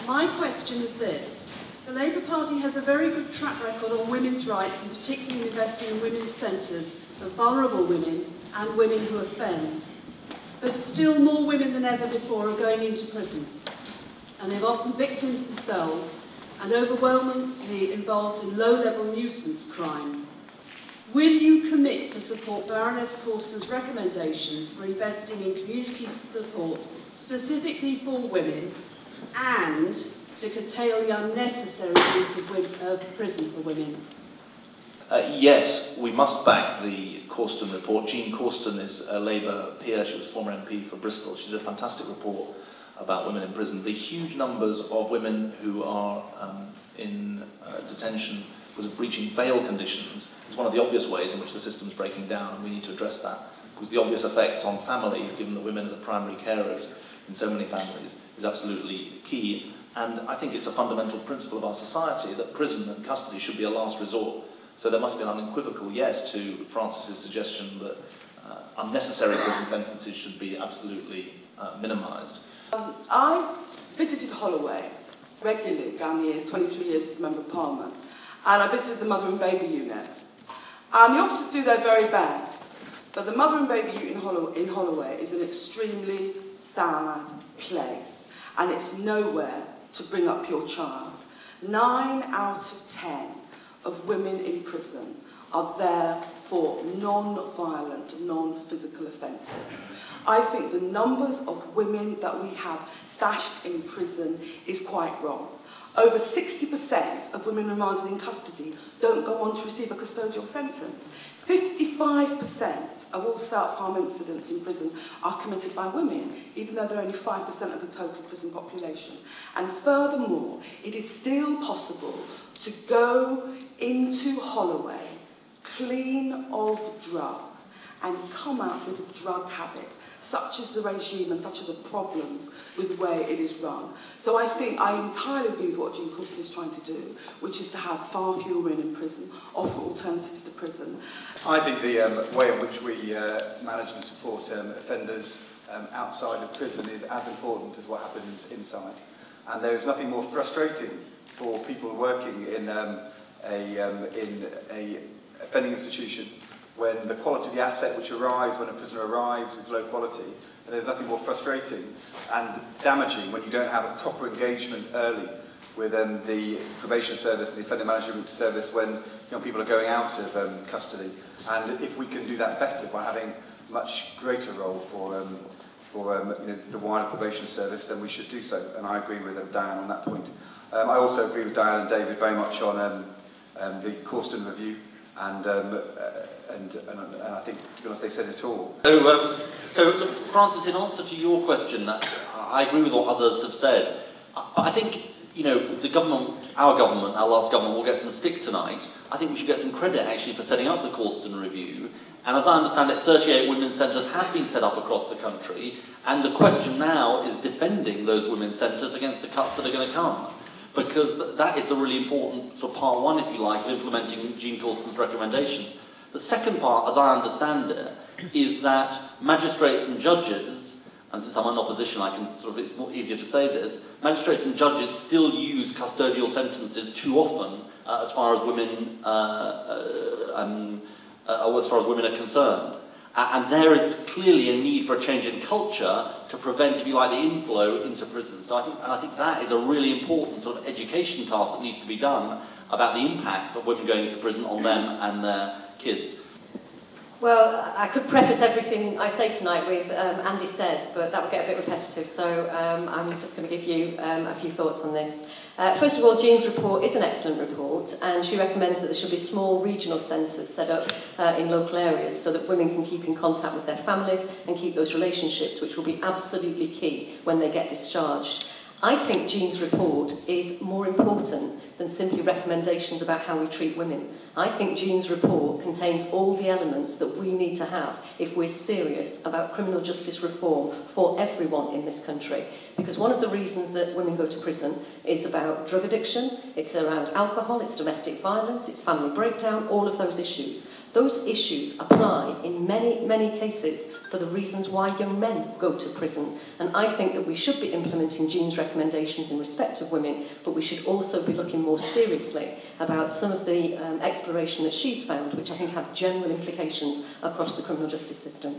My question is this. The Labour Party has a very good track record on women's rights, and particularly in investing in women's centres for vulnerable women and women who offend. But still more women than ever before are going into prison. And they're often victims themselves and overwhelmingly involved in low-level nuisance crime. Will you commit to support Baroness Corsten's recommendations for investing in community support specifically for women and to curtail the unnecessary use of prison for women? Yes, we must back the Corsten report. Jean Corsten is a Labour peer. She was former MP for Bristol. She did a fantastic report about women in prison. The huge numbers of women who are in detention because of breaching bail conditions is one of the obvious ways in which the system is breaking down, and we need to address that, because the obvious effects on family, given that women are the primary carers in so many families, is absolutely key. And I think it's a fundamental principle of our society that prison and custody should be a last resort. So there must be an unequivocal yes to Francis's suggestion that unnecessary prison sentences should be absolutely minimised. I've visited Holloway regularly down the years, 23 years as a Member of Parliament, and I visited the mother and baby unit. And the officers do their very best, but the mother and baby unit in Holloway is an extremely sad place, and it's nowhere to bring up your child. 9 out of 10 of women in prison are there for non-violent, non-physical offences. I think the numbers of women that we have stashed in prison is quite wrong. Over 60% of women remanded in custody don't go on to receive a custodial sentence. 55% of all self-harm incidents in prison are committed by women, even though they're only 5% of the total prison population. And furthermore, it is still possible to go into Holloway clean of drugs and come out with a drug habit, such as the regime and such are the problems with the way it is run. So I think I entirely agree with what Jean Corsten is trying to do, which is to have far fewer women in prison, offer alternatives to prison. I think the way in which we manage and support offenders outside of prison is as important as what happens inside. And there is nothing more frustrating for people working in a offending institution when the quality of the asset which arrives when a prisoner arrives is low quality. And there's nothing more frustrating and damaging when you don't have a proper engagement early with the probation service and the offender management service when young people are going out of custody. And if we can do that better by having a much greater role for the wider probation service, then we should do so. And I agree with Diane on that point. I also agree with Diane and David very much on the Corsten review, and I think, to be honest, they said it all. So look, Francis, in answer to your question, I agree with what others have said. But I think, the government, our last government, will get some stick tonight. I think we should get some credit, actually, for setting up the Corsten review. And as I understand it, 38 women's centres have been set up across the country, and the question now is defending those women's centres against the cuts that are going to come. Because that is a really important sort of part one, if you like, of implementing Jean Corsten's recommendations. The second part, as I understand it, is that magistrates and judges, and since I'm in opposition, it's more easier to say this, magistrates and judges still use custodial sentences too often as far as women are concerned. And there is clearly a need for a change in culture to prevent, if you like, the inflow into prison. So I think that is a really important sort of education task that needs to be done about the impact of women going into prison on them and their kids. Well, I could preface everything I say tonight with Andy says, but that would get a bit repetitive, so I'm just going to give you a few thoughts on this. First of all, Jean's report is an excellent report, and she recommends that there should be small regional centres set up in local areas so that women can keep in contact with their families and keep those relationships, which will be absolutely key when they get discharged. I think Jean's report is more important than simply recommendations about how we treat women. I think Jean's report contains all the elements that we need to have if we're serious about criminal justice reform for everyone in this country. Because one of the reasons that women go to prison is about drug addiction, it's around alcohol, it's domestic violence, it's family breakdown, all of those issues. those issues apply in many, many cases for the reasons why young men go to prison. And I think that we should be implementing Jean's recommendations in respect of women, but we should also be looking more seriously about some of the exploration that she's found, which I think have general implications across the criminal justice system.